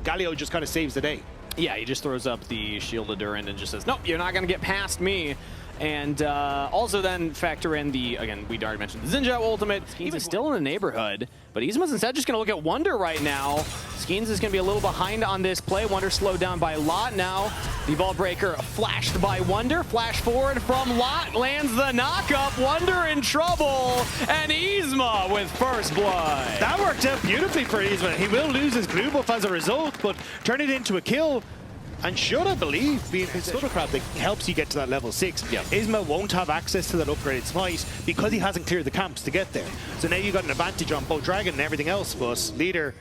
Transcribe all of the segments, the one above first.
Galio just kind of saves the day. Yeah, he just throws up the shield of Durand and just says, nope, you're not going to get past me. And also then factor in the, again, we already mentioned the Zinjao ultimate. Skeens is still in the neighborhood, but Yzma's instead just going to look at Wunder right now. Skeens is going to be a little behind on this play. Wunder slowed down by Lot. Now the Vault Breaker flashed by Wunder. Flash forward from Lot, lands the knockup. Wunder in trouble, and Yzma with first blood. That worked out beautifully for Yzma. He will lose his blue buff as a result, but turn it into a kill. And should, I believe, being his Scuttlecraft that helps you get to that level 6. Yep. Yzma won't have access to that upgraded smite because he hasn't cleared the camps to get there. So now you've got an advantage on both Dragon and everything else, but Leader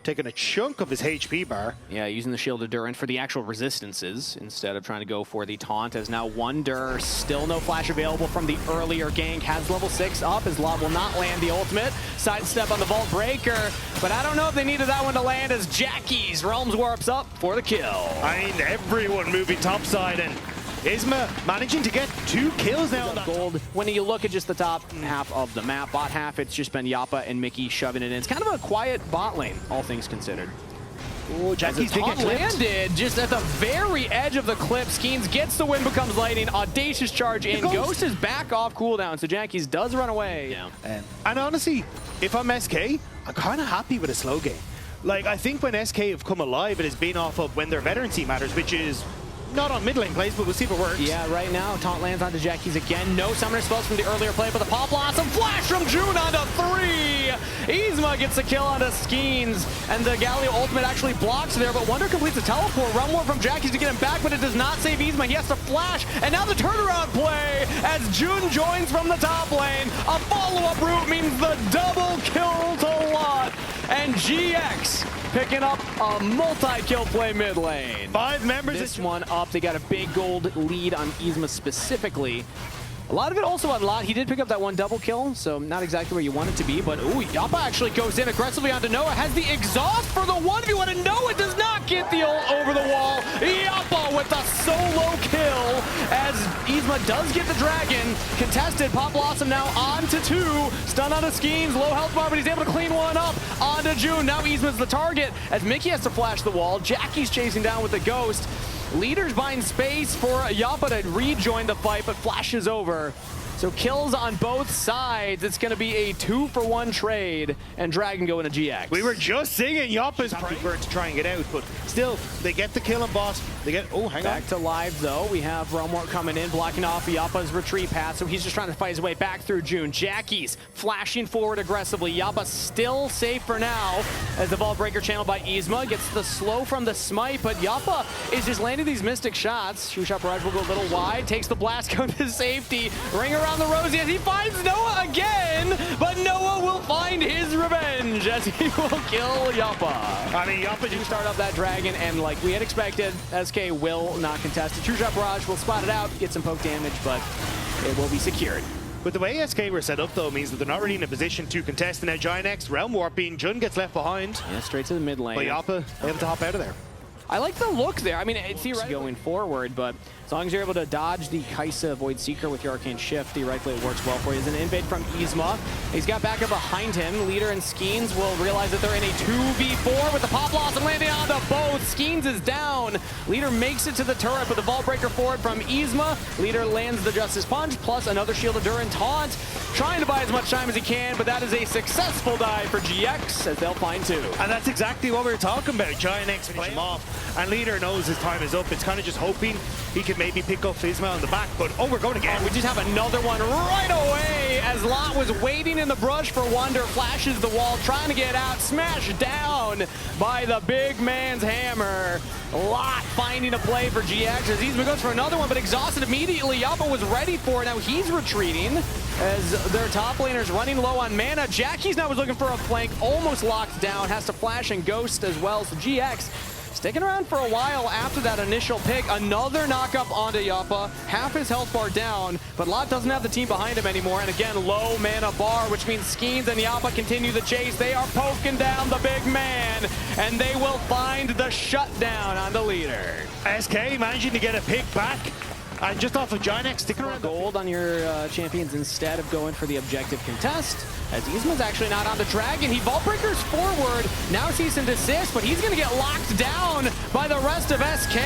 taking a chunk of his HP bar. Yeah, using the Shield of Durant for the actual resistances instead of trying to go for the taunt, as now Wunder, still no flash available from the earlier gank, has level 6 up as Lot will not land the ultimate. Sidestep on the Vault Breaker, but I don't know if they needed that one to land as Jackie's Realms Warps up for the kill. I mean, everyone moving topside, and Yzma managing to get 2 kills now on that gold. When you look at just the top half of the map, bot half, it's just been Yappa and Mickey shoving it in. It's kind of a quiet bot lane, all things considered. Oh, Jackie's did get landed just at the very edge of the clip. Skeens gets the win, becomes lightning. Audacious charge in. Ghost is back off cooldown, so Jackie's does run away. Yeah. And honestly, if I'm SK, I'm kind of happy with a slow game. Like, I think when SK have come alive, it has been off of when their veterancy matters, which is not on mid lane plays, but we'll see if it works. Yeah, right now, taunt lands onto Jackie's again. No summoner spells from the earlier play, but the Pop Blossom flash from June onto 3. Yzma gets a kill onto Skeens, and the Galio ultimate actually blocks there, but Wunder completes a teleport. Run more from Jackie's to get him back, but it does not save Yzma. He has to flash, and now the turnaround play as June joins from the top lane. A follow-up route means the double kill to Lot, and GX picking up a multi-kill play mid lane. 5 members. This one up. They got a big gold lead on Yzma specifically. A lot of it also on Lot. He did pick up that one double kill, so not exactly where you want it to be, but ooh, Yappa actually goes in aggressively onto Noah, has the exhaust for the 1v1, and Noah does not get the ult over the wall. Yappa with the solo kill as Yzma does get the dragon. Contested, Pop Blossom now on to 2. Stun onto Skeens, low health bar, but he's able to clean one up. Onto June, now Yzma's the target as Mickey has to flash the wall. Jackie's chasing down with the Ghost. Leaders buying space for Yappa to rejoin the fight, but flashes over. So kills on both sides. It's going to be a 2-for-1 trade, and Dragon going to GX. We were just singing Yappa's to try and get out, but still, they get the kill on bot. They get, oh, hang on. Back to live, though. We have Realmort coming in, blocking off Yappa's retreat path, so he's just trying to fight his way back through June. Jackie's flashing forward aggressively. Yappa still safe for now, as the Vault Breaker channeled by Yzma gets the slow from the smite, but Yappa is just landing these mystic shots. True Shot Barrage will go a little wide, takes the blast cone to safety, ring around the rosy as he finds Noah again, but Noah will find his revenge as he will kill Yappa. I mean, Yappa do start up that dragon, and like we had expected, SK will not contest it. True Shot Barrage will spot it out, get some poke damage, but it will be secured. But the way SK were set up, though, means that they're not really in a position to contest. And now Giant X, Realm Warping, Jun gets left behind. Yeah, straight to the mid lane. But Yappa able to hop out of there. I like the look there. I mean, it's theoretically going forward, but as long as you're able to dodge the Kaisa Void Seeker with your Arcane Shift, theoretically it works well for you. There's an invade from Yzma. He's got backup behind him. Leader and Skeens will realize that they're in a 2v4 with the Pop Blossom landing onto both. Skeens is down. Leader makes it to the turret, but the Vault Breaker forward from Yzma. Leader lands the Justice Punch, plus another Shield of Durant taunt. Trying to buy as much time as he can, but that is a successful dive for GX, as they'll find 2. And that's exactly what we were talking about. Giant X finish him off. And Leader knows his time is up. It's kind of just hoping he can maybe pick up Yzma on the back, but oh, we're going again. We just have another one right away as Lot was waiting in the brush for Wunder, flashes the wall, trying to get out, smashed down by the big man's hammer. Lot finding a play for GX as Yzma goes for another one, but exhausted immediately. Yappa was ready for it. Now he's retreating as their top laner's running low on mana. Jackie's now was looking for a flank, almost locked down, has to flash and ghost as well, so GX sticking around for a while after that initial pick. Another knockup onto Yappa. Half his health bar down, but Lot doesn't have the team behind him anymore. And again, low mana bar, which means Skeens and Yappa continue the chase. They are poking down the big man, and they will find the shutdown on the leader. SK managing to get a pick back. And just off of Giant X sticking around gold on your champions instead of going for the objective contest. As Yzma's actually not on the Dragon. He vault breakers forward. Now cease and desist, but he's going to get locked down by the rest of SK.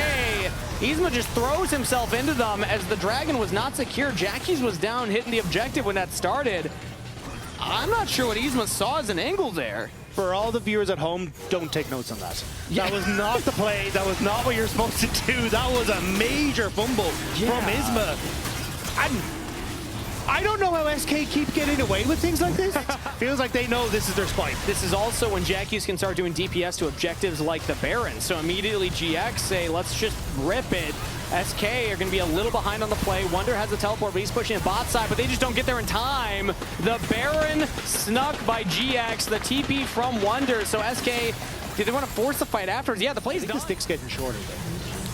Yzma just throws himself into them as the Dragon was not secure. Jackie's was down hitting the objective when that started. I'm not sure what Yzma saw as an angle there. For all the viewers at home, don't take notes on that. Yeah. That was not the play. That was not what you're supposed to do. That was a major fumble from Yzma. I don't know how SK keep getting away with things like this. Feels like they know this is their spike. This is also when Jackies can start doing DPS to objectives like the Baron. So immediately GX say, let's just rip it. SK are going to be a little behind on the play. Wonder has a teleport, but he's pushing it bot side, but they just don't get there in time. The Baron snuck by GX, the TP from Wonder. So SK, do they want to force the fight afterwards? Yeah, the play's done. The stick's getting shorter, though.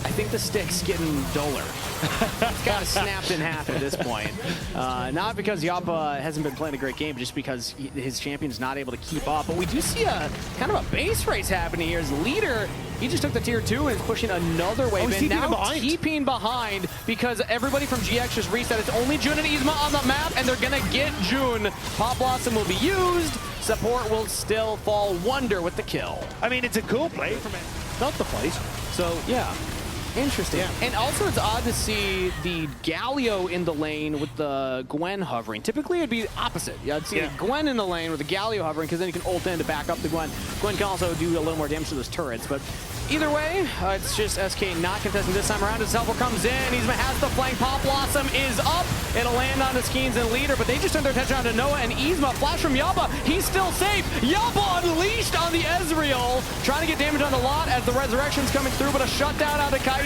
I think the stick's getting duller. It's kind of snapped in half at this point. Not because Yappa hasn't been playing a great game, just because his champion's not able to keep up. But we do see a kind of a base race happening here. As leader, he just took the tier 2 and is pushing another wave in. Now TPing behind because everybody from GX just reset. It's only Jun and Yzma on the map, and they're going to get Jun. Pop Blossom will be used. Support will still fall. Wonder with the kill. I mean, it's a cool play from it. Not the fight. So, yeah. Interesting. Yeah. And also it's odd to see the Galio in the lane with the Gwen hovering. Typically it'd be opposite. I'd see Gwen in the lane with the Galio hovering because then you can ult in to back up the Gwen. Gwen can also do a little more damage to those turrets. But either way, it's just SK not contesting this time around. As Selfor comes in, Yzma has the flank. Pop Blossom is up. It'll land on the Skeens and leader, but they just turned their attention on to Noah and Yzma. Flash from Yappa. He's still safe. Yappa unleashed on the Ezreal. Trying to get damage on the lot as the resurrection's coming through, but a shutdown out of Kaisa.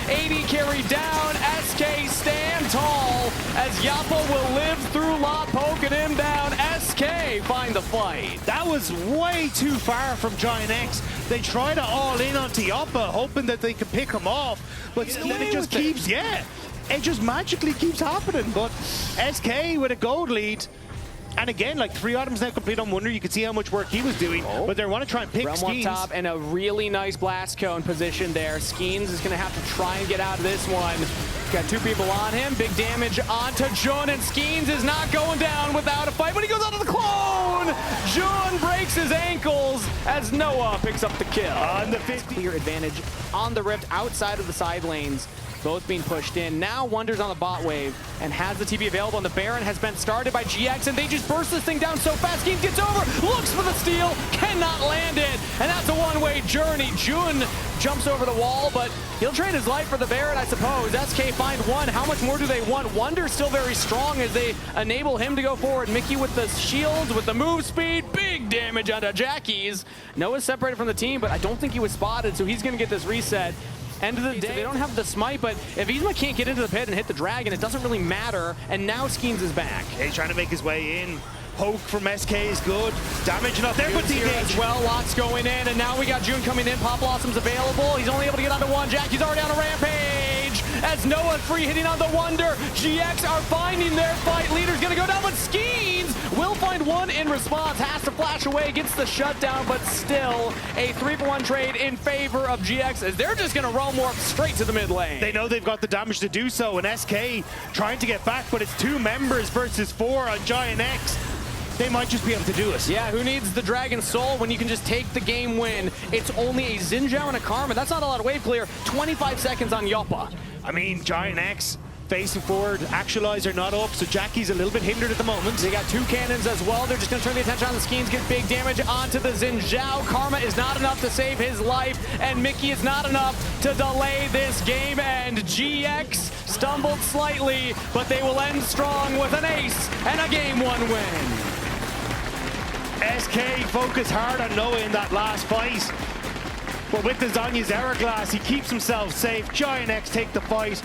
80 carry down. SK stand tall as Yappa will live through lot, poking him down. SK find the fight. That was way too far from Giant X. They try to all in onto Yappa, hoping that they could pick him off, but then it just keeps, it just magically keeps happening. But SK with a gold lead. And again, like 3 items now complete on Wonder. You can see how much work he was doing, but they want to try and pick Skeens. Realm up top and a really nice blast cone position there. Skeens is going to have to try and get out of this one. Got 2 people on him. Big damage onto Jun, and Skeens is not going down without a fight, but he goes onto the clone! Jun breaks his ankles as Noah picks up the kill. On the 50. Clear advantage on the Rift outside of the side lanes. Both being pushed in. Now Wonder's on the bot wave and has the TP available, and the Baron has been started by GX, and they just burst this thing down so fast. Skeens gets over, looks for the steal, cannot land it, and that's a one-way journey. Jun jumps over the wall, but he'll trade his life for the Baron, I suppose. SK find one. How much more do they want? Wonder's still very strong as they enable him to go forward. Mickey with the shields, with the move speed, big damage onto Jackie's. Noah's separated from the team, but I don't think he was spotted, so he's going to get this reset. End of the day, they don't have the smite, but if Yzma can't get into the pit and hit the dragon, it doesn't really matter. And now Skeens is back. He's trying to make his way in. Poke from SK is good. Damage not there, but here as well. Lots going in, and now we got Jun coming in. Pop Blossom's available. He's only able to get onto one. Jackie's already on a rampage. As Noah free hitting on the Wonder. GX are finding their fight. Leader's gonna go down, but Skeens will find one in response. Has to flash away, gets the shutdown, but still a 3-for-1 trade in favor of GX as they're just gonna roam warp straight to the mid lane. They know they've got the damage to do so, and SK trying to get back, but it's 2 members versus 4 on Giant X. They might just be able to do it. Yeah, who needs the Dragon Soul when you can just take the game win? It's only a Xin Zhao and a Karma. That's not a lot of wave clear. 25 seconds on Yappa. I mean, Giant X facing forward, Actualizer not up, so Jackie's a little bit hindered at the moment. They got 2 cannons as well. They're just going to turn the attention on the Skeens, get big damage onto the Xin Zhao. Karma is not enough to save his life, and Mickey is not enough to delay this game, and GX stumbled slightly, but they will end strong with an ace and a Game 1 win. SK focused hard on Noah in that last fight, but with the Zhonya's Hourglass, he keeps himself safe. Giant X take the fight,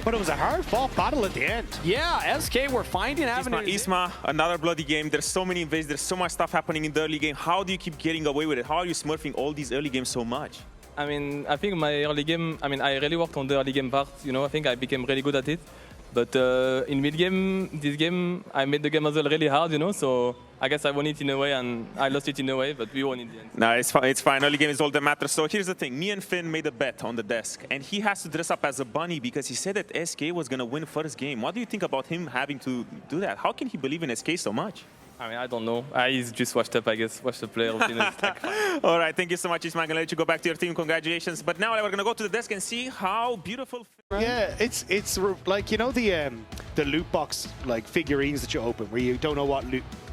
but it was a hard-fought battle at the end. Yeah, SK were finding avenues. Yzma, another bloody game. There's so many invades, there's so much stuff happening in the early game. How do you keep getting away with it? How are you smurfing all these early games so much? I mean, I think my early game, I really worked on the early game part, you know, I think I became really good at it. But in mid game, this game, I made the game as well really hard, you know, so I guess I won it in a way and I lost it in a way, but we won in the end. No, it's fine. It's fine. Early game is all that matters. So here's the thing. Me and Finn made a bet on the desk, and he has to dress up as a bunny because he said that SK was going to win first game. What do you think about him having to do that? How can he believe in SK so much? I mean, I don't know. He's just washed up, I guess. Watched the player. All right. Thank you so much, Ismail. I'm going to let you go back to your team. Congratulations. But now we're going to go to the desk and see how beautiful... Yeah, it's like, you know, the loot box like figurines that you open where you don't know what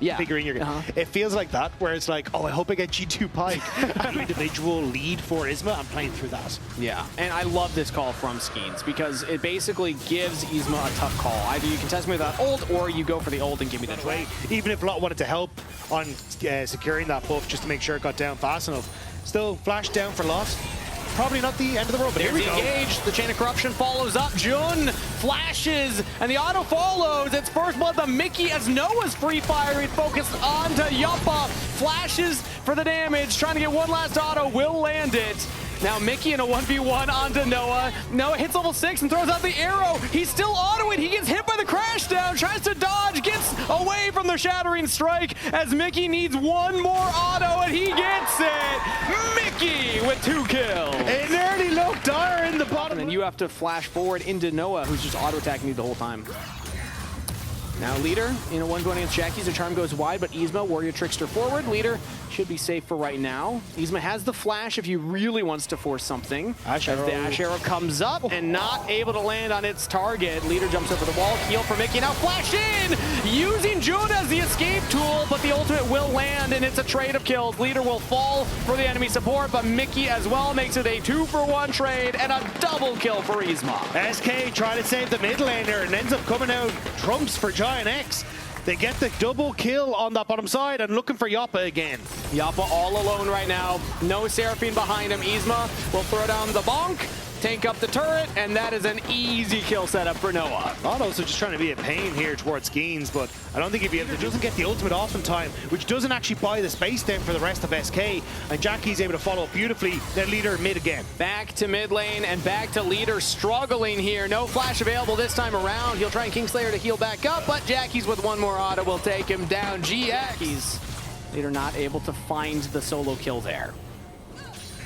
figurine you're getting. It feels like that, where it's like, oh, I hope I get G2 Pike. An individual lead for Isma. I'm playing through that. Yeah, and I love this call from Skeens because it basically gives Isma a tough call. Either you contest me with that ult or you go for the ult and give me the trade. Even if Lot wanted to help on securing that buff just to make sure it got down fast enough. Still, flash down for Lot. Probably not the end of the world, but here we go. Engaged. The chain of corruption follows up. Jun flashes, and the auto follows. It's first blood to Mickey as Noah's free firing focused onto Yuppa. Flashes for the damage, trying to get one last auto, will land it. Now Mickey in a 1v1 onto Noah. Noah hits level 6 and throws out the arrow. He's still autoing. He gets hit by the crash down, tries to dodge, gets away from the shattering strike as Mickey needs one more auto and he gets it. Mickey with 2 kills. It nearly looked dire in the bottom. And then you have to flash forward into Noah, who's just auto attacking you the whole time. Now Leader in a 1v1 against Jackie's. The charm goes wide, but Yzma, Warrior Trickster forward. Leader should be safe for right now. Yzma has the flash if he really wants to force something. Ash as the Ash Arrow comes up and not able to land on its target. Leader jumps over the wall. Heal for Mickey. Now flash in! Using June as the escape tool, but the ultimate will land and it's a trade of kills. Leader will fall for the enemy support, but Mickey as well makes it a 2-for-1 trade and a double kill for Yzma. SK trying to save the mid laner and ends up coming out trumps for Giant X. They get the double kill on that bottom side and looking for Yoppa again. Yoppa all alone right now. No Seraphine behind him. Yzma will throw down the bonk, tank up the turret, and that is an easy kill setup for Noah. Also just trying to be a pain here towards Skeens, but I don't think he'd be able to. Doesn't get the ultimate off in time, which doesn't actually buy the space then for the rest of SK. And Jackie's able to follow up beautifully. Their Leader mid again. Back to mid lane and back to Leader struggling here. No flash available this time around. He'll try and Kingslayer to heal back up, but Jackie's with one more auto will take him down. GX. Leader not able to find the solo kill there.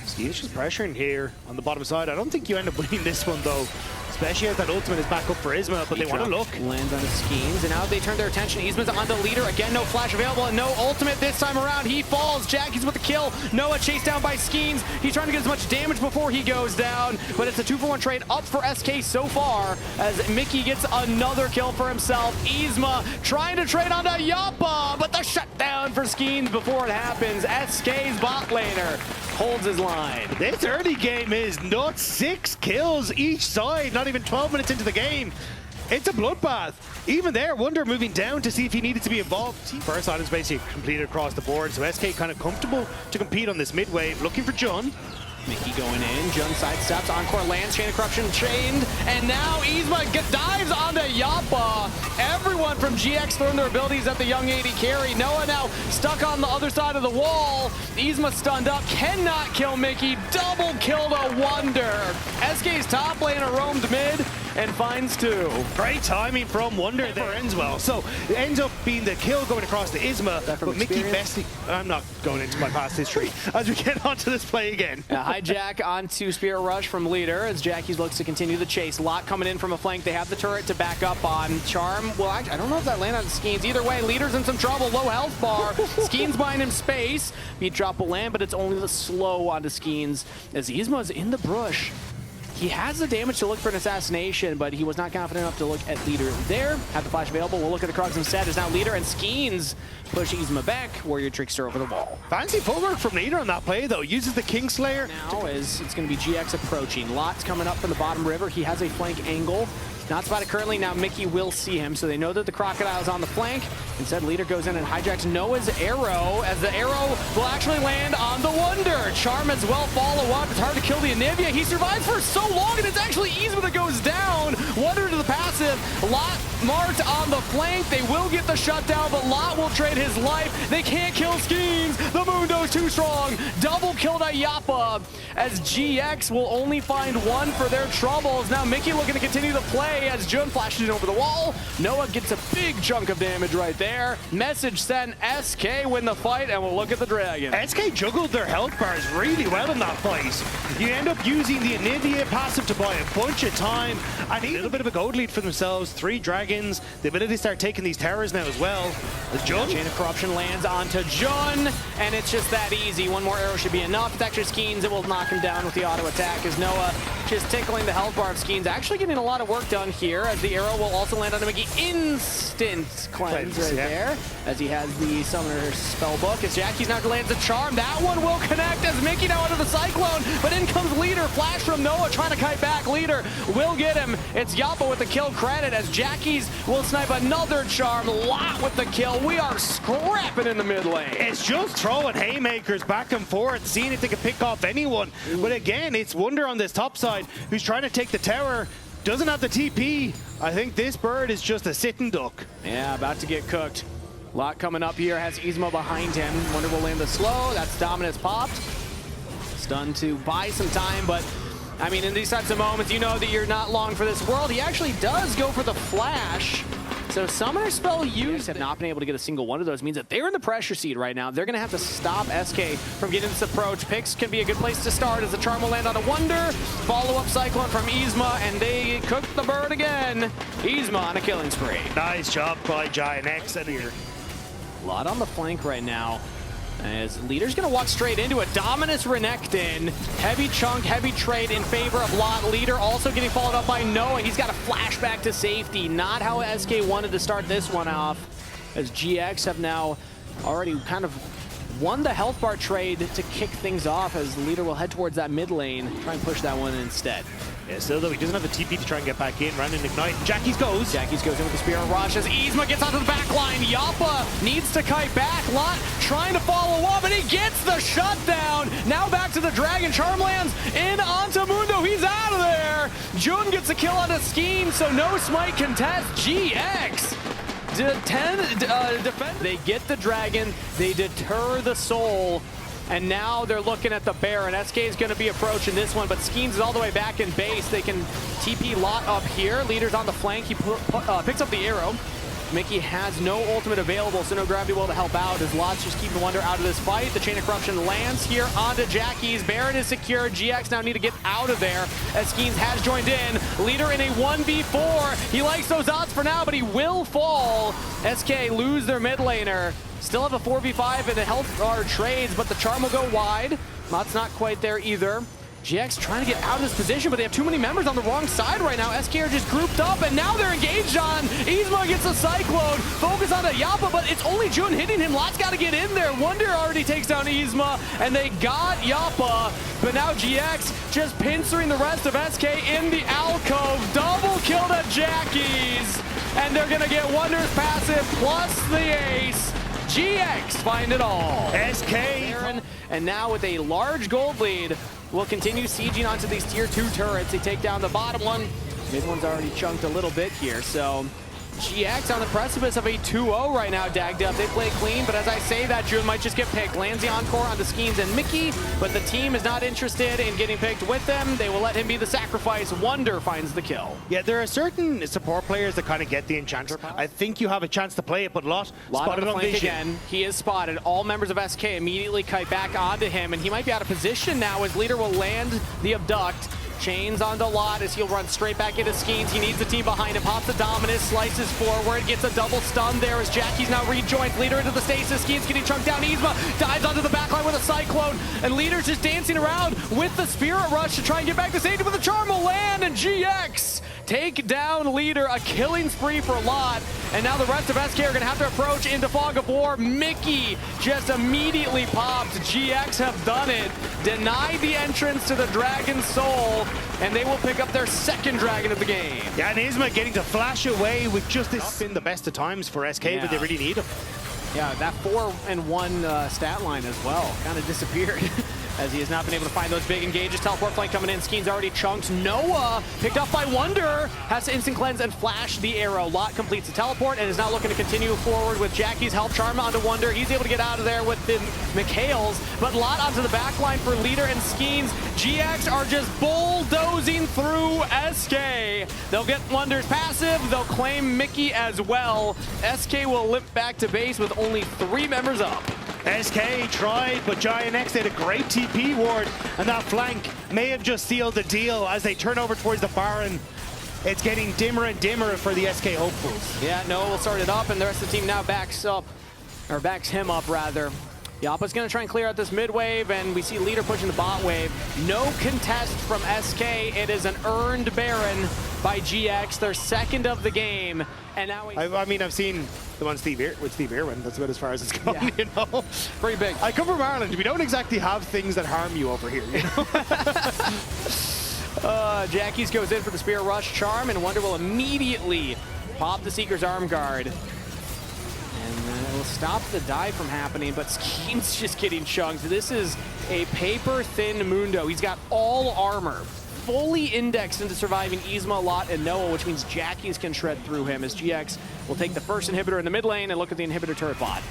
Skeens just pressuring here on the bottom side. I don't think you end up winning this one though, especially as that ultimate is back up for Yzma, but they want to look. Lands on his Skeens, and now they turn their attention. Yzma's onto Leader. Again, no flash available and no ultimate this time around. He falls. Jackie's with the kill. Noah chased down by Skeens. He's trying to get as much damage before he goes down, but it's a 2-for-1 trade up for SK so far as Mickey gets another kill for himself. Yzma trying to trade onto Yoppa, but the shutdown for Skeens before it happens. SK's bot laner holds his line. This early game is nuts. 6 kills each side, not even 12 minutes into the game. It's a bloodbath. Even there, Wunder moving down to see if he needed to be involved. First items basically completed across the board, so SK kind of comfortable to compete on this mid wave, looking for Jun. Mickey going in, Jun sidesteps, Encore lands, Chain of Corruption chained, and now Yzma dives onto Yoppa. Everyone from GX throwing their abilities at the young AD carry. Noah now stuck on the other side of the wall. Yzma stunned up, cannot kill Mickey, double kill to Wunder. SK's top laner roamed mid and finds 2. Great timing from Wunder there ends well. So it ends up being the kill going across to Yzma, but Mickey besting. I'm not going into my past history as we get onto this play again. Hijack onto Spirit Rush from Leader as Jackie looks to continue the chase. Lot coming in from a flank. They have the turret to back up on. Charm, well, I don't know if that landed on Skeens. Either way, Leader's in some trouble. Low health bar. Skeens buying him space. Beat drop will land, but it's only the slow onto Skeens as Yzma's in the brush. He has the damage to look for an assassination, but he was not confident enough to look at Leader there. Have the flash available. We'll look at the Krugs instead. There's now Leader and Skeens push Yzma back. Warrior Trickster over the wall. Fancy footwork from Leader on that play, though. Uses the Kingslayer. Now as it's going to be GX approaching. Lot's coming up from the bottom river. He has a flank angle. Not spotted currently. Now Mickey will see him, so they know that the Crocodile's on the flank. Instead, Leader goes in and hijacks Noah's arrow, as the arrow will actually land on the Wunder. Charm as well follow up. It's hard to kill the Anivia. He survives for so long, and it's actually Yzma that goes down. Wunder to the passive. Lot marked on the flank. They will get the shutdown, but Lot will trade his life. They can't kill Skeens. The Mundo's too strong. Double kill to Yoppa, as GX will only find 1 for their troubles. Now Mickey looking to continue the play. as Jun flashes it over the wall. Noah gets a big chunk of damage right there. Message sent, SK win the fight, and we'll look at the Dragon. SK juggled their health bars really well in that fight. You end up using the immediate passive to buy a bunch of time, and a little bit of a gold lead for themselves. 3 dragons, the ability to start taking these towers now as well. As Jun. Chain of Corruption lands onto Jun, and it's just that easy. One more arrow should be enough. It's actually Skeens. It will knock him down with the auto attack as Noah just tickling the health bar of Skeens. Actually getting a lot of work done here as the arrow will also land on Mickey. Instant cleanse right there as he has the Summoner Spellbook. As Jackie's now lands a charm. That one will connect as Mickey now under the Cyclone, but in comes Leader. Flash from Noah trying to kite back. Leader will get him. It's Yappa with the kill credit as Jackie's will snipe another charm. Lot with the kill. We are scrapping in the mid lane. It's just throwing haymakers back and forth, seeing if they can pick off anyone. But again, it's Wonder on this top side who's trying to take the tower. Doesn't have the TP. I think this bird is just a sitting duck. Yeah, about to get cooked. Lot coming up here, has Izmo behind him. Wonder will land the slow. That's Dominus popped. Stunned to buy some time, but I mean, in these types of moments, you know that you're not long for this world. He actually does go for the flash. So Summoner Spell used have not been able to get a single one of those. Means that they're in the pressure seat right now. They're going to have to stop SK from getting this approach. Picks can be a good place to start as the charm will land on a Wonder. Follow-up Cyclone from Yzma, and they cook the bird again. Yzma on a killing spree. Nice job by Giant X and here. A lot on the flank right now. As Leader's going to walk straight into it. Dominus Renekton. Heavy chunk, heavy trade in favor of Lot. Leader also getting followed up by Noah. He's got a flashback to safety. Not how SK wanted to start this one off. As GX have now already kind of won the health bar trade to kick things off as Leader will head towards that mid lane. Try and push that one instead. Yeah, still though, he doesn't have the TP to try and get back in. Random Ignite. Jackie's goes in with the Spirit Rush as Yzma gets onto the back line. Yappa needs to kite back. Lot trying to follow up, and he gets the shutdown. Now back to the Dragon. Charm lands in onto Mundo. He's out of there. Jun gets a kill on a Skeen, so no smite contest. GX. Defend. They get the Dragon. They deter the Soul. And now they're looking at the Baron. SK is going to be approaching this one, but Skeens is all the way back in base. They can TP Lot up here. Leader's on the flank. He picks up the arrow. Mickey has no ultimate available, so no gravity well to help out as Lot's just keeping Wonder out of this fight. The Chain of Corruption lands here onto Jackie's. Baron is secure. GX now need to get out of there as Skeens has joined in. Leader in a 1v4. He likes those odds for now, but he will fall. SK lose their mid laner. Still have a 4v5 in the health bar trades, but the charm will go wide. Lot's not quite there either. GX trying to get out of this position, but they have too many members on the wrong side right now. SK are just grouped up, and now they're engaged on. Yzma gets a Cyclone. Focus on the Yappa, but it's only Jun hitting him. Lot's got to get in there. Wonder already takes down Yzma, and they got Yappa. But now GX just pincering the rest of SK in the alcove. Double kill to Jackie's, and they're going to get Wonder's passive plus the ace. GX find it all. SK. And now with a large gold lead, we'll continue sieging onto these tier 2 turrets. They take down the bottom one. Mid one's already chunked a little bit here, so GX on the precipice of a 2-0 right now, Dagda. They play clean, but as I say that, Jun might just get picked. Lands the encore onto Skeens and Mickey, but the team is not interested in getting picked with them. They will let him be the sacrifice. Wonder finds the kill. Yeah, there are certain support players that kind of get the Enchanter. I think you have a chance to play it, but Lot spotted on vision. Again. He is spotted. All members of SK immediately kite back onto him, and he might be out of position now as Leader will land the Abduct. Chains onto Lot as he'll run straight back into Skeens. He needs the team behind him. Pops the Dominus, slices forward, gets a double stun there as Jackie's now rejoined. Leader into the stasis. Skeens getting chunked down. Yzma dives onto the backline with a Cyclone, and Leader's just dancing around with the Spirit Rush to try and get back to safety, but the charm will land, and GX take down Leader. A killing spree for Lot, and now the rest of SK are going to have to approach into Fog of War. Mickey just immediately popped. GX have done it. Denied the entrance to the Dragon Soul, and they will pick up their second Dragon of the game. Yeah, and Yzma getting to flash away with just this been the best of times for SK, but they really need him. Yeah, that 4-1 stat line as well kind of disappeared as he has not been able to find those big engages. Teleport flank coming in. Skeen's already chunked. Noah picked up by Wonder. Has to instant cleanse and flash the arrow. Lot completes the teleport and is now looking to continue forward with Jackie's help. Charm onto Wonder. He's able to get out of there with the Mikhails, but Lot onto the back line for Leader and Skeens. GX are just bulldozing through SK. They'll get Wonder's passive. They'll claim Mickey as well. SK will limp back to base with only 3 members up. SK tried, but Giant X did a great TP ward, and that flank may have just sealed the deal as they turn over towards the Baron. It's getting dimmer and dimmer for the SK hopefuls. Yeah, Noah will start it up, and the rest of the team now backs him up rather. Yappa's gonna try and clear out this mid wave, and we see Leader pushing the bot wave. No contest from SK. It is an earned Baron by GX, their second of the game. And now I mean, I've seen the one with Steve Irwin. That's about as far as it's gone, yeah. you know? Pretty big. I come from Ireland. We don't exactly have things that harm you over here, you know? Jackie's goes in for the Spear Rush Charm, and Wonder will immediately pop the Seeker's Arm Guard. And it will stop the dive from happening, but Skeen's just getting chunked. This is a paper-thin Mundo. He's got all armor, fully indexed into surviving Yzma, Lot, and Noah, which means Jackie's can shred through him as GX will take the first inhibitor in the mid lane and look at the inhibitor turret bot.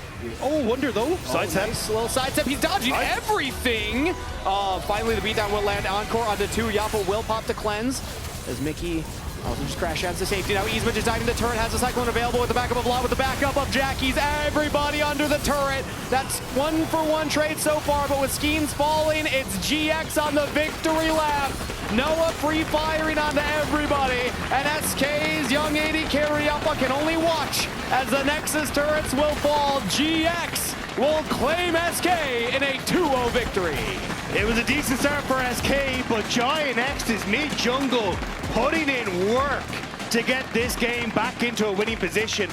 Oh, Wonder though. Sidestep. Nice little sidestep. He's dodging everything. Finally, the beatdown will land. Encore onto 2. Yappa will pop the cleanse as Mickey also just crash adds to safety. Now Yzma just diving the turret, has a Cyclone available with the backup of Lot, with the backup of Jackie's. Everybody under the turret. That's 1-for-1 trade so far, but with Skeens falling, it's GX on the victory lap. Noah free firing onto everybody, and SK's young AD carry Yappa can only watch as the Nexus turrets will fall. GX will claim SK in a 2-0 victory. It was a decent start for SK, but Giant X is mid-jungle, putting in work to get this game back into a winning position.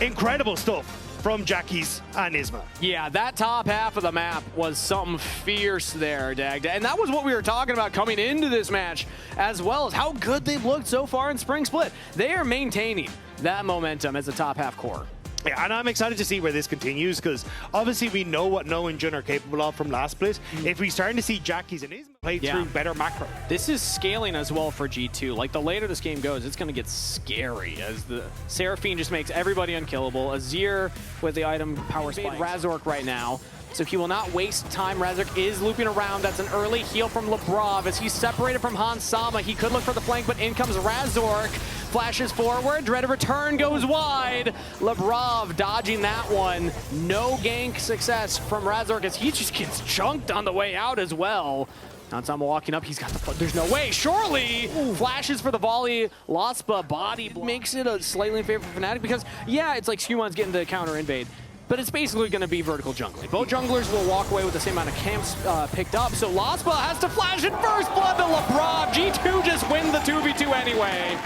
Incredible stuff from Jackie's and Yzma. Yeah, that top half of the map was something fierce there, Dagda. And that was what we were talking about coming into this match, as well as how good they've looked so far in Spring Split. They are maintaining that momentum as a top half core. Yeah, and I'm excited to see where this continues, because obviously we know what Noah and Jun are capable of from last split. If we're starting to see Jackie's and Yzma play through better macro. This is scaling as well for G2. Like, the later this game goes, it's going to get scary as the Seraphine just makes everybody unkillable. Azir with the item power spike. Razork right now, so he will not waste time. Razork is looping around. That's an early heal from Lebrav as he's separated from Hans Sama. He could look for the flank, but in comes Razork. Flashes forward, Dread of Return goes wide. Lebrav dodging that one. No gank success from Razork as he just gets chunked on the way out as well. Hans Sama walking up, he's got the, there's no way, surely! Flashes for the volley, Laspa body makes it a slightly in favor for Fnatic because, yeah, it's like Skewan's getting the counter invade, but it's basically going to be vertical jungling. Both junglers will walk away with the same amount of camps picked up, so Laspa has to flash in first blood to Lebrav. G2 just win the 2v2 anyway.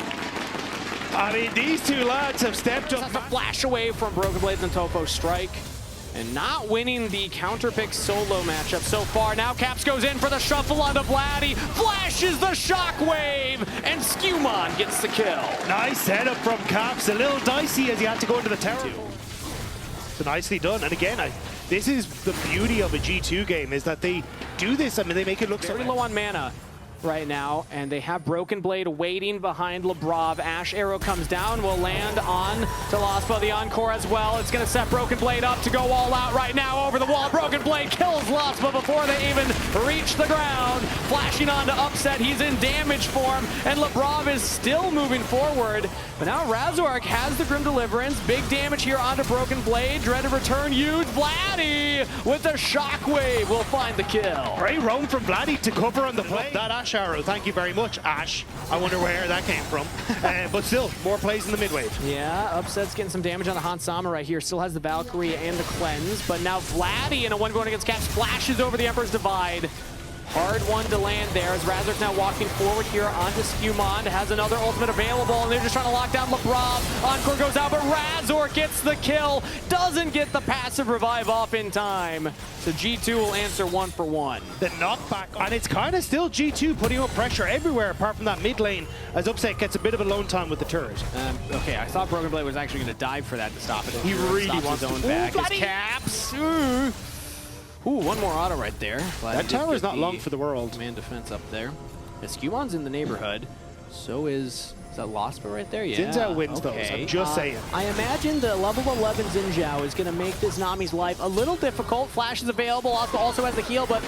I mean, these two lads have stepped up. That's a flash away from Broken Blades and Tofo Strike. And not winning the counter pick solo matchup so far. Now Caps goes in for the shuffle onto Vladdy. Flashes the shockwave. And Skewmon gets the kill. Nice setup from Caps. A little dicey as he had to go into the tower. So nicely done. And again, this is the beauty of a G2 game, is that they do this. I mean, they make it look very low on mana right now, and they have Broken Blade waiting behind Lebrav. Ash Arrow comes down, will land on to Laspa, the Encore as well. It's going to set Broken Blade up to go all out right now over the wall. Broken Blade kills Laspa before they even reach the ground. Flashing on to Upset, he's in damage form, and Lebrav is still moving forward. But now Razork has the Grim Deliverance. Big damage here onto Broken Blade. Dread of Return used. Vladdy with the Shockwave will find the kill. Great roam from Vladdy to cover on the play. That Ash Arrow, thank you very much, Ash. I wonder where that came from. But still, more plays in the mid-wave. Yeah, Upset's getting some damage on the Hans Sama right here. Still has the Valkyrie and the Cleanse. But now Vladdy in a 1-going against Caps flashes over the Emperor's Divide. Hard one to land there as Razork now walking forward here onto Skewmon. Has another ultimate available, and they're just trying to lock down Lebrav. Encore goes out, but Razork gets the kill. Doesn't get the passive revive off in time. So G2 will answer 1 for 1. The knockback, and it's kind of still G2 putting up pressure everywhere apart from that mid lane as Upset gets a bit of alone time with the turret. Okay, I thought Broken Blade was actually going to dive for that to stop it. He really wants his own to. back. His Caps. Ooh, one more auto right there. That tower is not long for the world. Man defense up there. Escumon's in the neighborhood. So is that Lospa right there? Yeah. Xin Zhao wins those, I'm just saying. I imagine the level 11 Xin Zhao is going to make this Nami's life a little difficult. Flash is available. Lospa also has the heal, but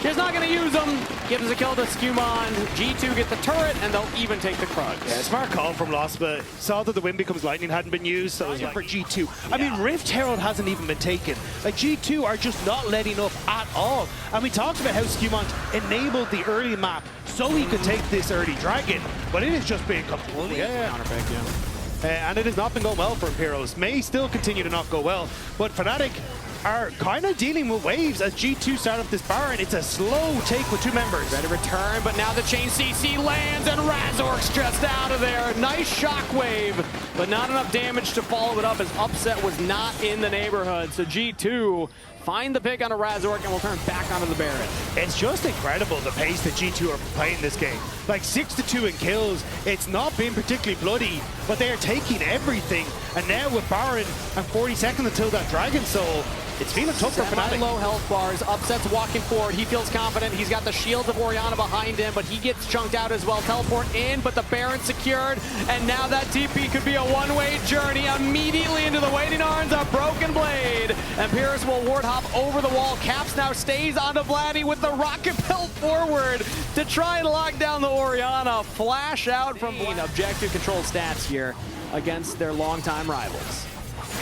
he's not going to use them. Gives a kill to Escumon. G2 get the turret, and they'll even take the Krugs. Yeah, smart call from Lospa. Saw that the Wind Becomes Lightning hadn't been used, so it's for G2. I mean, Rift Herald hasn't even been taken. Like, G2 are just not letting up at all. And we talked about how Escumon enabled the early map so he could take this early dragon, but it has just been completely counterpick, yeah. and it has not been going well for Imperials. May still continue to not go well, but Fnatic are kind of dealing with waves as G2 start up this Baron. It's a slow take with two members. Ready to return, but now the chain CC lands and Razork's just out of there. Nice shockwave, but not enough damage to follow it up as Upset was not in the neighborhood. So G2 find the pick on a Razork and we'll turn back onto the Baron. It's just incredible the pace that G2 are playing this game. Like 6-2 in kills, it's not been particularly bloody, but they are taking everything. And now with Baron and 40 seconds until that Dragon Soul, it's feeling tough for Fnatic. Low health bars. Upset's walking forward. He feels confident. He's got the shield of Orianna behind him, but he gets chunked out as well. Teleport in, but the Baron secured. And now that TP could be a one-way journey immediately into the waiting arms of Broken Blade. And Pierce will ward hop over the wall. Caps now stays onto Vladdy with the rocket belt forward to try and lock down the Orianna. Flash out from objective control stats here against their longtime rivals.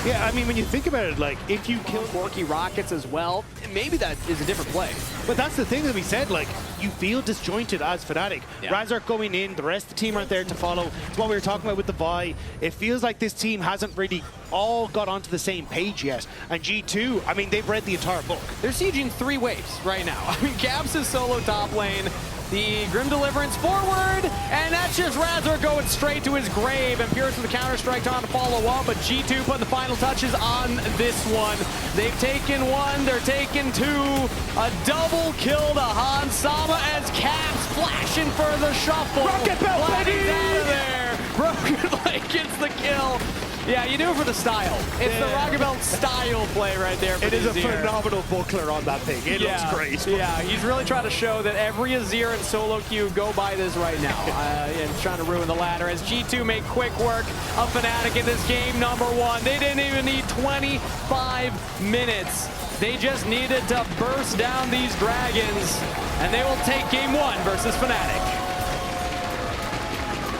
Yeah, I mean, when you think about it, like, if you kill Borky Rockets as well, maybe that is a different play. But that's the thing that we said, like, you feel disjointed as Fnatic. Yeah. Razork going in, the rest of the team aren't there to follow. It's what we were talking about with the Vi. It feels like this team hasn't really all got onto the same page yet. And G2, I mean, they've read the entire book. They're sieging 3 waves right now. I mean, Caps is solo top lane. The Grim Deliverance forward, and that's just Razor going straight to his grave. And Pierce with the counter-strike on to follow up, but G2 put the final touches on this one. They've taken 1, they're taking 2. A double kill to Hans Sama as Caps flashing for the shuffle. Rocket Belt, baby! Out of there. Broken Blade gets the kill. Yeah, you do it for the style. It's the Rocket Belt style play right there for It is a Azir. phenomenal buckler on that thing. It looks great. Yeah, he's really trying to show that every Azir and solo queue go by this right now. And trying to ruin the ladder as G2 make quick work of Fnatic in this game number 1. They didn't even need 25 minutes. They just needed to burst down these dragons, and they will take game 1 versus Fnatic.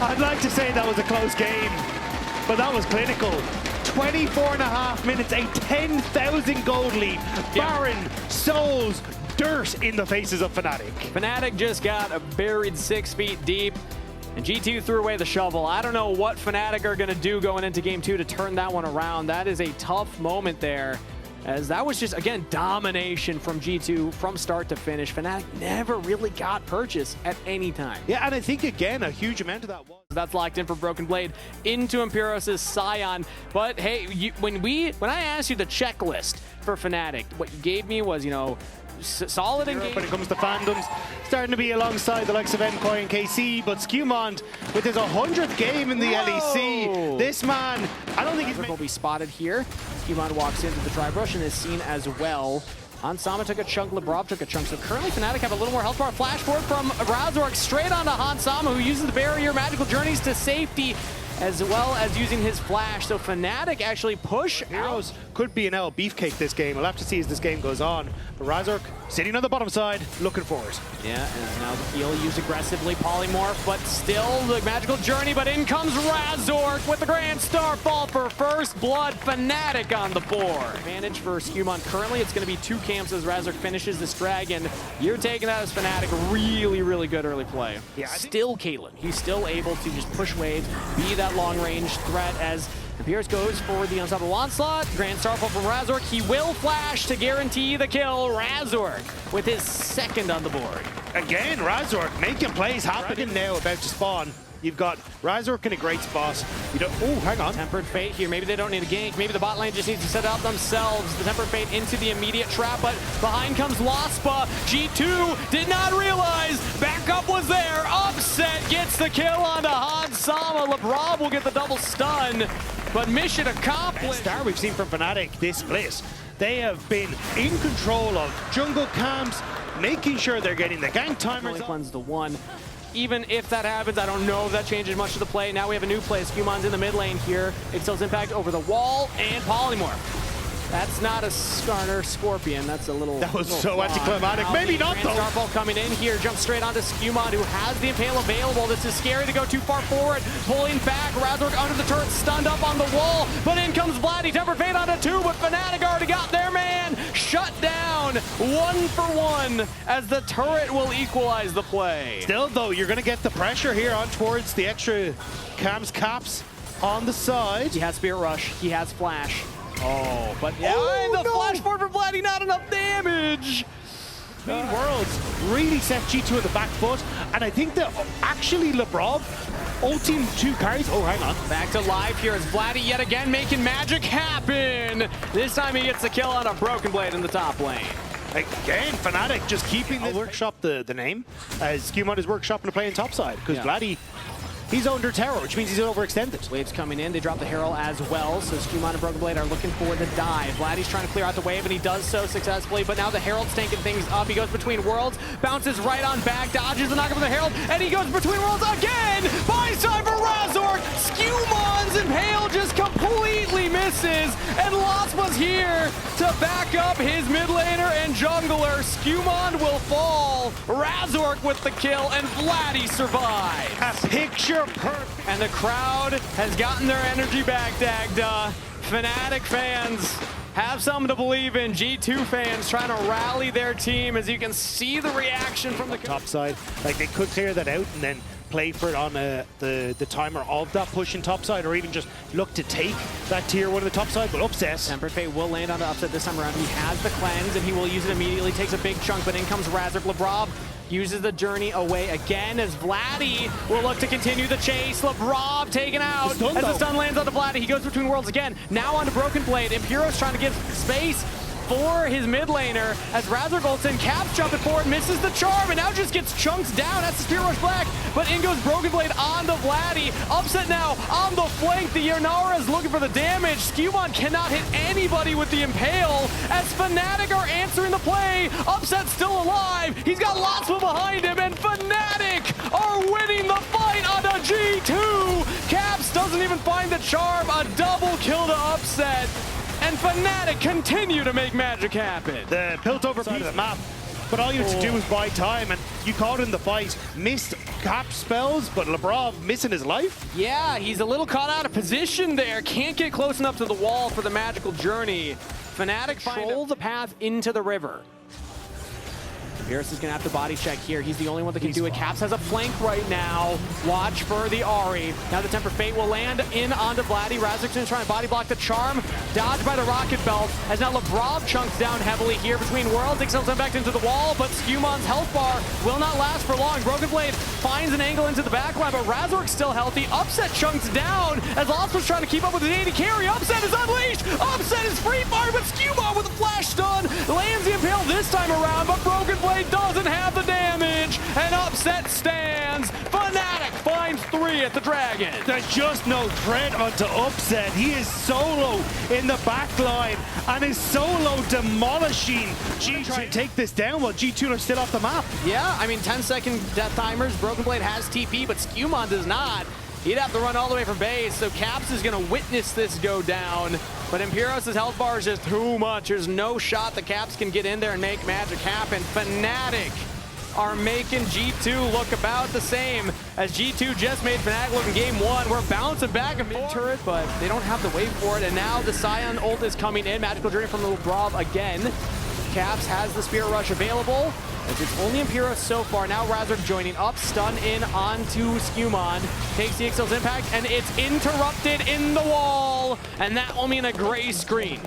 I'd like to say that was a close game, but that was clinical. 24.5 minutes, a 10,000 gold lead. Baron, souls, dirt in the faces of Fnatic. Fnatic just got buried 6 feet deep, and G2 threw away the shovel. I don't know what Fnatic are going to do going into game 2 to turn that one around. That is a tough moment there, as that was just, again, domination from G2 from start to finish. Fnatic never really got purchase at any time. Yeah, and I think, again, a huge amount of that was... That's locked in for Broken Blade into Imperios' Scion. But hey, when I asked you the checklist for Fnatic, what you gave me was, you know, solid engagement. When it comes to fandoms, starting to be alongside the likes of MKOI and KC, but Skewmont with his 100th game in the LEC. This man, I don't think he's... will be spotted here. Skewmont walks into the Tri-Brush and is seen as well. Hansama took a chunk, Lebrov took a chunk. So currently Fnatic have a little more health bar. Flash forward from Razork straight onto Hansama, who uses the barrier magical journeys to safety, as well as using his flash. So Fnatic actually push out. Could be an L beefcake this game. We'll have to see as this game goes on. But Razork sitting on the bottom side, looking forward. Yeah, and now the heal used aggressively, polymorph, but still the magical journey. But in comes Razork with the Grand Starfall for first blood. Fnatic on the board. Advantage for Skewmont. Currently, it's going to be 2 camps as Razork finishes this dragon. You're taking that as Fnatic. Really, really good early play. Yeah, still Caitlyn. He's still able to just push waves, be that long-range threat as Pierce goes for the unstoppable onslaught. Grand Starfall from Razork. He will flash to guarantee the kill. Razork with his 2nd on the board. Again, Razork making plays happening now, about to spawn. You've got Razork in a great spot. You don't, oh, hang on. Tempered Fate here. Maybe they don't need a gank. Maybe the bot lane just needs to set it up themselves. The Tempered Fate into the immediate trap, but behind comes Lospa. G2 did not realize backup was there. Upset gets the kill onto Hansama. Lebrov will get the double stun, but mission accomplished. Star we've seen from Fnatic this split. They have been in control of jungle camps, making sure they're getting the gank timers. Cleanse the one. Even if that happens, I don't know if that changes much of the play. Now we have a new play. Scumon's in the mid lane here. Excel's impact over the wall and polymorph. That's not a Skarner Scorpion. That's a little. That was so flaw. anticlimactic. Maybe not though. Starfall coming in here, jumps straight onto Scumon, who has the Impale available. This is scary to go too far forward. Pulling back, Razork under the turret, stunned up on the wall. But in comes Vladdy, Tempered Fate onto 2, but Fnatic already got their man. Shut down, 1 for 1, as the turret will equalize the play. Still though, you're gonna get the pressure here on towards the extra cams caps on the side. He has Spirit Rush, he has Flash. Oh, but yeah, Oh, the no. Flash forward for Vladdy, not enough damage. Between Worlds really set G2 on the back foot, and I think that actually Lebrov ulting 2 carries. Oh, hang on. Back to live here as Vladdy yet again making magic happen. This time he gets the kill on a Broken Blade in the top lane. Again, Fnatic just keeping this. I'll workshop the name as Scumon is workshopping to play in topside because Vladdy, he's under terror, which means he's overextended. Waves coming in, they drop the Herald as well, so Scumon and Broken Blade are looking for the dive. Vladdy's trying to clear out the wave, and he does so successfully, but now the Herald's tanking things up. He goes between worlds, bounces right on back, dodges the knock from the Herald, and he goes between worlds again! Buys time for Razork! Scumon's Impale just completely misses, and Lasma's here to back up his mid laner and jungler. Scumon will fall, Razork with the kill, and Vladdy survives. A picture perfect. And the crowd has gotten their energy back, Dagda. Fnatic fans have something to believe in. G2 fans trying to rally their team, as you can see the reaction from the Top side, like they could clear that out and then play for it on the timer of that push in top side, or even just look to take that tier 1 of the top side, but upset. Tempered Fate will land on the upset this time around. He has the cleanse and he will use it immediately. Takes a big chunk, but in comes Razork. Lebrov uses the journey away again as Vladdy will look to continue the chase. Lebrov taken out as the stun lands onto Vladdy. He goes between worlds again. Now onto Broken Blade. Imperial's trying to give space for his mid laner as Razork ults in. Caps jumping forward, misses the charm, and now just gets chunks down. That's the Spirit Rush back, but in goes Broken Blade onto Vladdy. Upset now on the flank. The Yanara is looking for the damage. Scumon cannot hit anybody with the Impale as Fnatic are answering the play. Upset still alive. He's got Lasma behind him, and Fnatic are winning the fight on a G2. Caps doesn't even find the charm. A double kill to Upset. And Fnatic continue to make magic happen. The built over side of the map, but all you have to do is buy time, and you caught in the fight. Missed cap spells, but Lebrov missing his life. Yeah, he's a little caught out of position there. Can't get close enough to the wall for the magical journey. Fnatic control the path into the river. Pierce is going to have to body check here. He's the only one that can do it. Caps has a flank right now. Watch for the Ahri. Now the Tempered Fate will land in onto Vladdy. Razork's going to try and body block the charm. Dodged by the Rocket Belt. As now Lebrov chunks down heavily here between worlds. Excel's back into the wall, but Scumon's health bar will not last for long. Broken Blade finds an angle into the backline, but Razork's still healthy. Upset chunks down as Lost was trying to keep up with the AD carry. Upset is unleashed. Upset is free fire, but Scumon with a flash stun lands the Impale this time around, but Broken Blade doesn't have the damage, and Upset stands. Fnatic finds 3 at the Dragon. There's just no threat onto Upset. He is solo in the back line and is solo demolishing G2. Try and take this down while G2 are still off the map. Yeah, I mean 10-second death timers. Broken Blade has TP, but Scumon does not. He'd have to run all the way from base, so Caps is going to witness this go down. But Imperios' health bar is just too much. There's no shot the Caps can get in there and make magic happen. Fnatic are making G2 look about the same as G2 just made Fnatic look in game 1. We're bouncing back and forth turret, but they don't have the wave for it. And now the Scion ult is coming in. Magical Journey from the Lebrov again. Caps has the Spirit Rush available. As it's only Imperios so far. Now Razork joining up, stun in onto Scumon. Takes the Excel's impact, and it's interrupted in the wall. And that will mean a gray screen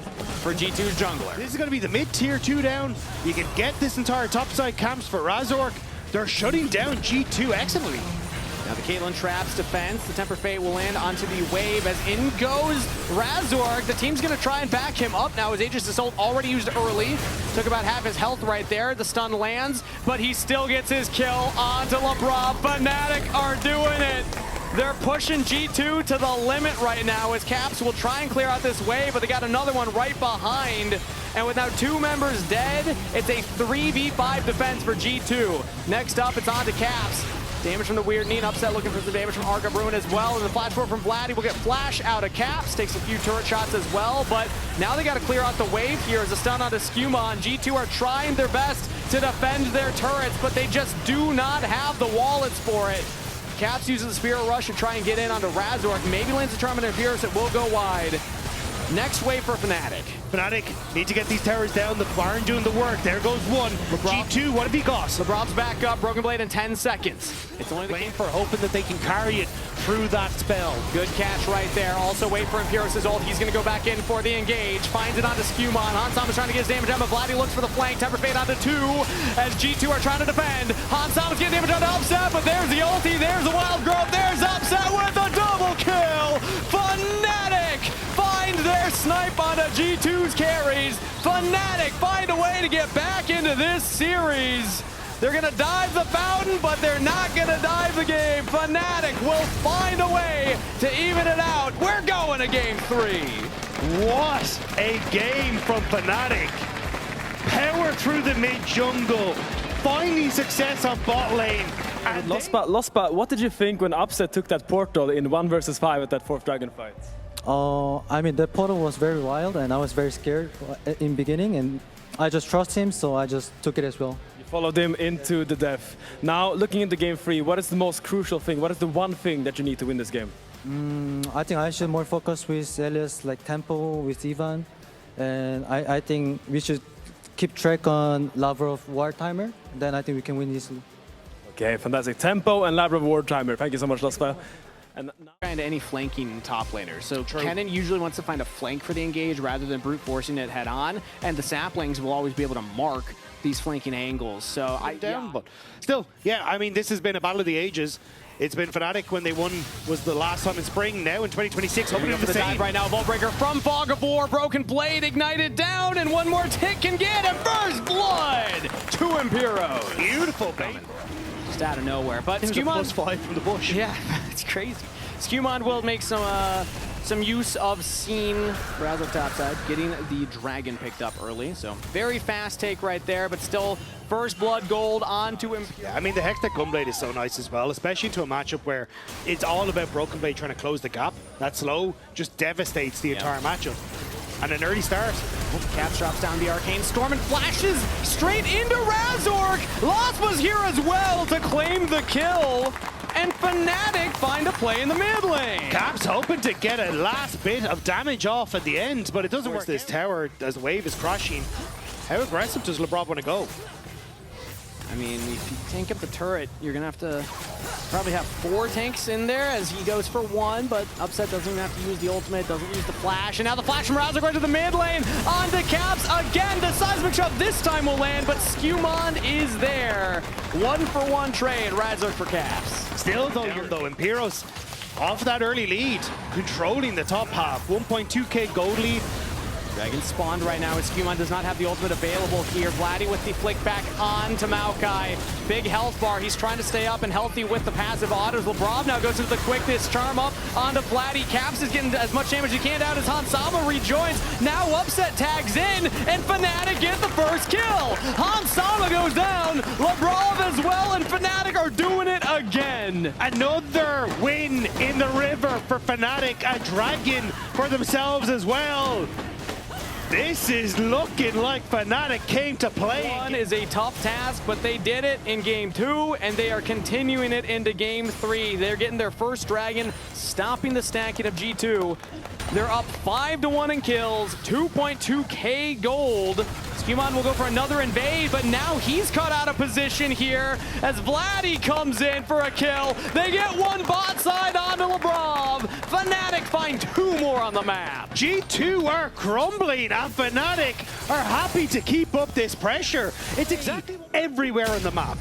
for G2's jungler. This is going to be the mid-tier 2 down. You can get this entire topside camps for Razork. They're shutting down G2 excellently. Now the Caitlyn traps defense. The Tempered Fate will land onto the wave as in goes Razork. The team's going to try and back him up now. His Aegis Assault already used early. Took about half his health right there. The stun lands, but he still gets his kill onto Lebrov. Fnatic are doing it. They're pushing G2 to the limit right now as Caps will try and clear out this wave, but they got another one right behind. And with now 2 members dead, it's a 3v5 defense for G2. Next up, it's on to Caps. Damage from the Weird Knee, and Upset looking for some damage from Arca Bruin as well. And the flash forward from Vladdy will get flash out of Caps, takes a few turret shots as well. But now they got to clear out the wave here as a stun onto Skewmon. G2 are trying their best to defend their turrets, but they just do not have the wallets for it. Caps uses the Spirit Rush to try and get in onto Razork. Maybe lands a Charm and Fierce, it will go wide. Next wave for Fnatic. Fnatic need to get these towers down. The Baron doing the work. There goes one. G2, what have you got? LeBron's back up. Broken Blade in 10 seconds. It's only the Waiting for hoping that they can carry it through that spell. Good catch right there. Also wait for Imperius' ult. He's going to go back in for the engage. Finds it onto Skewmon. Hansam is trying to get his damage out, but Vladdy looks for the flank. Temper Fade onto 2 as G2 are trying to defend. Hansam is getting damage onto Upset, but there's the ulti. There's the Wild Growth. There's Upset with a double kill. Fnatic find their snipe onto G2's carries. Fnatic find a way to get back into this series. They're gonna dive the fountain, but they're not gonna dive the game. Fnatic will find a way to even it out. We're going to game 3. What a game from Fnatic. Power through the mid jungle. Finding success on bot lane. And Lost spot, what did you think when Upset took that portal in 1 versus 5 at that 4th dragon fight? I mean, the portal was very wild and I was very scared in beginning, and I just trust him, so I just took it as well. You followed him into the death. Now, looking into game 3, what is the most crucial thing? What is the one thing that you need to win this game? I think I should more focus with Elias, like tempo with Ivan, and I think we should keep track on Lavrov War Timer, then I think we can win easily. Okay, fantastic. Tempo and Lavrov War Timer. Thank you so much, Lospa. And not into any flanking top laners. So Kennen usually wants to find a flank for the engage rather than brute forcing it head on. And the saplings will always be able to mark these flanking angles. So but still, yeah, I mean, this has been a battle of the ages. It's been Fnatic when they won was the last time in spring. Now in 2026, hoping for the same. Right now, Vaultbreaker from Fog of War, Broken Blade ignited down, and one more tick can get a first blood to Imperos. Beautiful, baby. Just out of nowhere, but Skewmon Skewmon +5 from the bush. Yeah, it's crazy. Skewmon will make some use of Scene Razork topside, getting the dragon picked up early. So very fast take right there, but still first blood gold onto him. Yeah, I mean, the Hextech Gunblade is so nice as well, especially into a matchup where it's all about Broken Blade trying to close the gap. That slow just devastates the entire matchup. And an early start. Caps drops down the Arcane Storm and flashes straight into Razork. Lost was here as well to claim the kill. And Fnatic find a play in the mid lane. Caps hoping to get a last bit of damage off at the end, but it doesn't work. This tower as the wave is crashing. How aggressive does LeBron want to go? I mean, if you tank up the turret, you're going to have to probably have 4 tanks in there as he goes for 1, but Upset doesn't even have to use the ultimate, doesn't use the flash. And now the flash from Razork going to the mid lane, on to Caps again. The seismic shot this time will land, but Skewmon is there. 1-for-1 trade, Razork for Caps. Still though, Imperos off that early lead, controlling the top half. 1.2k gold lead. Dragon spawned right now as Skewmon does not have the ultimate available here. Vladdy with the flick back on to Maokai. Big health bar. He's trying to stay up and healthy with the passive autos. Lebrov now goes into the quickness. Charm up onto Vladdy. Caps is getting as much damage as he can down as Hansama rejoins. Now Upset tags in and Fnatic get the first kill. Hansama goes down. Lebrov as well, and Fnatic are doing it again. Another win in the river for Fnatic. A dragon for themselves as well. This is looking like Fnatic came to play. One is a tough task, but they did it in game 2, and they are continuing it into game 3. They're getting their first dragon, stopping the stacking of G2. They're up 5-1 in kills, 2.2k gold. Skewmon will go for another invade, but now he's cut out of position here as Vladdy comes in for a kill. They get one bot side onto Lebrov. Fnatic find 2 more on the map. G2 are crumbling and Fnatic are happy to keep up this pressure. It's exactly everywhere on the map.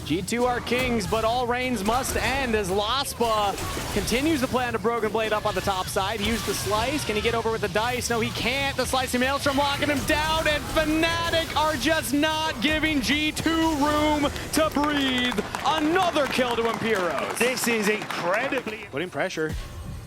G2 are kings, but all reigns must end as Laspa continues to play on a Broken Blade up on the top side. He used the slice. Can he get over with the dice? No, he can't. The slicing Maelstrom locking him down, and Fnatic are just not giving G2 room to breathe. Another kill to Imperos. This is incredibly putting pressure.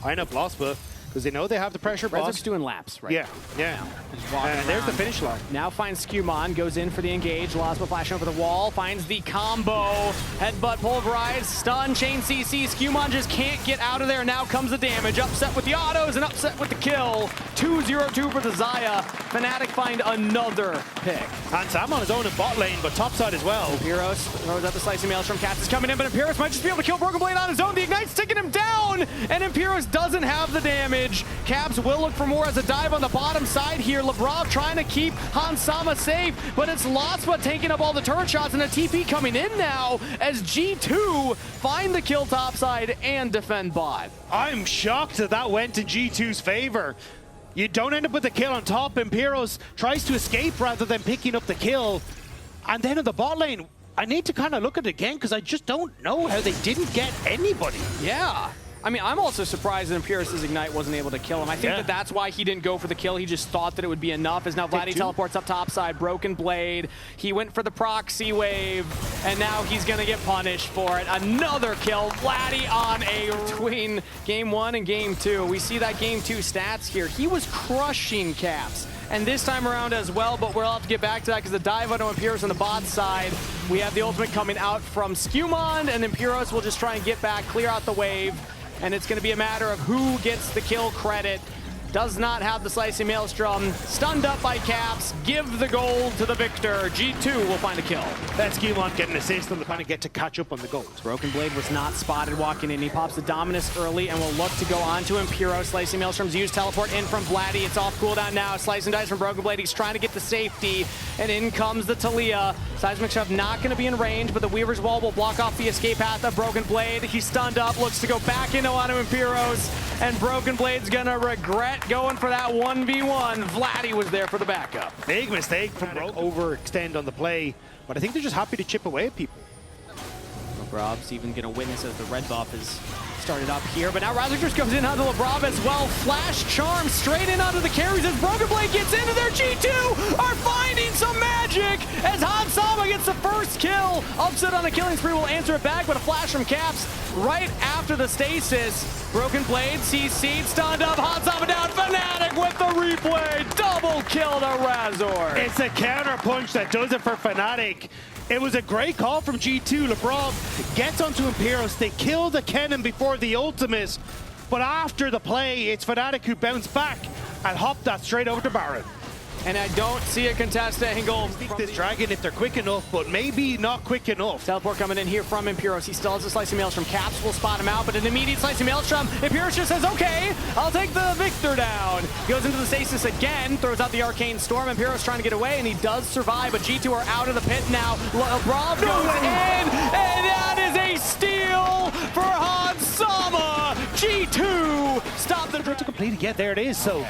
Eyeing up Laspa. because they know they have the pressure Razor's boss. doing laps right Yeah, now. yeah. Just walking There's the around. finish line. Now finds Skewmon, goes in for the engage. Laspa flashing over the wall, finds the combo. Headbutt, pulverize, stun, chain CC. Skewmon just can't get out of there. Now comes the damage. Upset with the autos and upset with the kill. 2-0-2 for the Xayah. Fnatic find another pick. And Sam on his own in bot lane, but topside as well. Imperios throws out the slicing maelstrom. Cats is coming in, but Imperios might just be able to kill Broken Blade on his own. The Ignite's taking him down, and Imperios doesn't have the damage. Caps will look for more as a dive on the bottom side here. Lebrov trying to keep Hansama safe, but it's Laspa taking up all the turret shots, and a TP coming in now as G2 find the kill topside and defend bot. I'm shocked that that went in G2's favor. You don't end up with the kill on top. Imperios tries to escape rather than picking up the kill. And then in the bot lane, I need to kind of look at it again because I just don't know how they didn't get anybody. Yeah. I mean, I'm also surprised that Imperios' Ignite wasn't able to kill him. I think that that's why he didn't go for the kill. He just thought that it would be enough. As now Vladdy teleports up topside, Broken Blade. He went for the proxy wave, and now he's going to get punished for it. Another kill. Vladdy on a between game 1 and game 2. We see that game 2 stats here. He was crushing Caps. And this time around as well, but we'll have to get back to that because the dive onto Imperios on the bot side. We have the ultimate coming out from Skewmon, and Imperios will just try and get back, clear out the wave. And it's going to be a matter of who gets the kill credit. Does not have the slicing maelstrom. Stunned up by Caps. Give the gold to the victor. G2 will find a kill. That's Skewmon getting an assist on the plan to get to catch up on the gold. Broken Blade was not spotted walking in. He pops the Dominus early and will look to go on to Imperios. Slicing Maelstrom's used teleport in from Vladdy. It's off cooldown now. Slice and dice from Broken Blade. He's trying to get the safety. And in comes the Talia. Seismic Shove not going to be in range, but the Weaver's Wall will block off the escape path of Broken Blade. He's stunned up, looks to go back into onto Imperios. And Broken Blade's going to regret going for that 1v1. Vladdy was there for the backup. Big mistake from Broken. Overextend on the play, but I think they're just happy to chip away at people. Lebrob's even going to witness as the red buff is started up here, but now Razor just goes in onto Lebrov as well. Flash Charm straight in onto the carries as Broken Blade gets into their G2 are finding some magic as Hansama gets the first kill. Upset on a killing spree will answer it back, but a flash from Caps right after the stasis. Broken Blade, CC'd, stunned up, Hansama down, Fnatic with the replay. Double kill to Razor. It's a counter punch that does it for Fnatic. It was a great call from G2. Lebrov gets onto Imperios. They kill the cannon before the ultimate. But after the play, it's Fnatic who bounced back and hopped that straight over to Baron. And I don't see a contest angle. This Dragon if they're quick enough, but maybe not quick enough. Teleport coming in here from Imperios. He still has a Slicing Maelstrom. Caps will spot him out, but an immediate Slicing Maelstrom. Imperios just says, okay, I'll take the victor down. Goes into the stasis again, throws out the Arcane Storm. Imperios trying to get away, and he does survive, but G2 are out of the pit now. Lebrov goes in, and that is a steal for Hansama. G2 stop the To complete it, yeah, there it is. So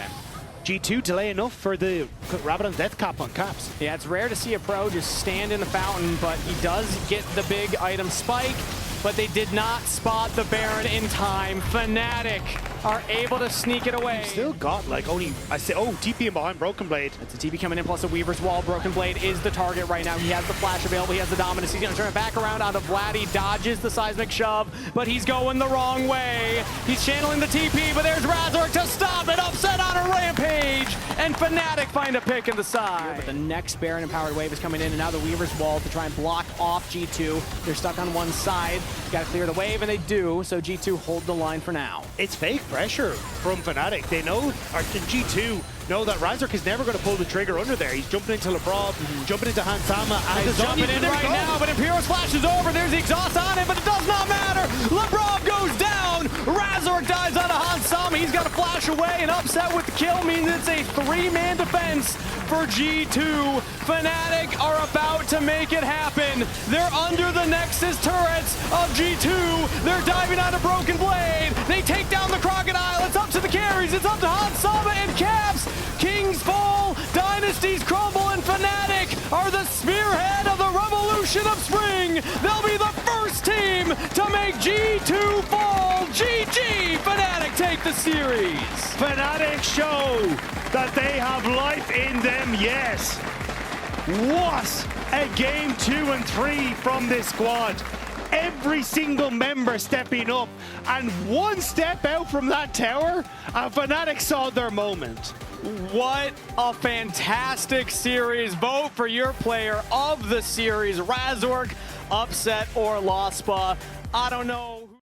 G2 delay enough for the Rabadon's death cap on Caps. Yeah, it's rare to see a pro just stand in the fountain, but he does get the big item spike, but they did not spot the Baron in time. Fnatic are able to sneak it away. Still got like only, TP in behind Broken Blade. It's a TP coming in plus a Weaver's Wall. Broken Blade is the target right now. He has the flash available. He has the Dominus. He's going to turn it back around onto Vladdy. Dodges the Seismic Shove, but he's going the wrong way. He's channeling the TP, but there's Razor to stop it. Upset on a rampage, and Fnatic find a pick in the side. But the next Baron Empowered Wave is coming in, and now the Weaver's Wall to try and block off G2. They're stuck on one side. Got to clear the wave, and they do, so G2 hold the line for now. It's fake pressure from Fnatic. They know, or G2 know that Razork is never going to pull the trigger under there. He's jumping into Lebrov, jumping into Hansama, and He's jumping in right now, but Imperios flashes over. There's the exhaust on it, but it does not matter. Lebrov goes down. Razork dies on a Hansama. He's got to flash away, and upset with the kill means it's a three-man defense for G2. Fnatic are about to make it happen. They're under the Nexus turrets of G2. They're diving on a Broken Blade. They take down the Crocodile. It's up to the carries. It's up to Hansama and Caps. Kings fall, dynasties crumble, and Fnatic are the spearhead of the revolution of spring. They'll be the first team to make G2 fall. GG, Fnatic take the series. Fnatic show that they have life in them, yes. What a game 2 and 3 from this squad. every single member stepping up, and one step out from that tower, and Fnatic saw their moment. What a fantastic series. Vote for your player of the series. Razork, upset or Lospa. I don't know.